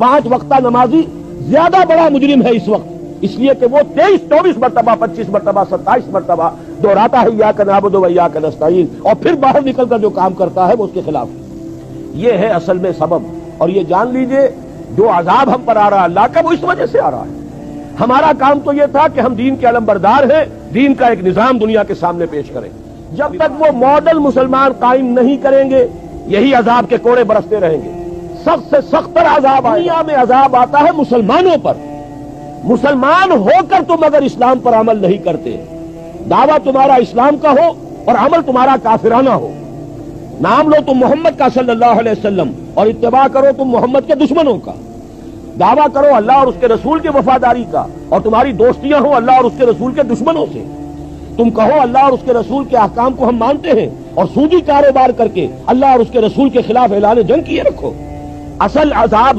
5 वक्ता नमाजी ज्यादा बड़ा मुजरिम है इस वक्त, इसलिए कि वो 23-24 मरतबा 25 मरतबा 27 मरतबा दोहराता है इय्याक नअबुदु व इय्याक नस्तईन, और फिर बाहर निकलकर जो काम करता है वो उसके खिलाफ। ये है असल में सबब। और ये जान लीजिए जो अजाब हम पर आ रहा है अल्लाह का, वो इस वजह से आ रहा है। हमारा काम तो ये था कि हम दीन के अलमबरदार हैं, दीन का एक निजाम दुनिया के सामने पेश करें। जब तक वो मॉडल मुसलमान कायम नहीं करेंगे यही अजाब के कोड़े बरसते रहेंगे। सख्त से सख्तर अजाब दुनिया में अजाब आता है मुसलमानों पर। मुसलमान होकर तुम अगर इस्लाम पर अमल नहीं करते, दावा तुम्हारा इस्लाम का हो और अमल तुम्हारा काफिराना हो, नाम लो तुम मोहम्मद का सल्लल्लाहु अलैहि वसल्लम और इत्तिबा करो तुम मोहम्मद के दुश्मनों का, दावा करो अल्लाह और उसके रसूल की वफादारी का और तुम्हारी दोस्तियां हो अल्लाह और उसके रसूल के दुश्मनों से, तुम कहो अल्लाह और उसके रसूल के अहकाम को हम मानते हैं और सूदी कारोबार करके अल्लाह और उसके रसूल के खिलाफ ऐलान जंग किए रखो। असल अजाब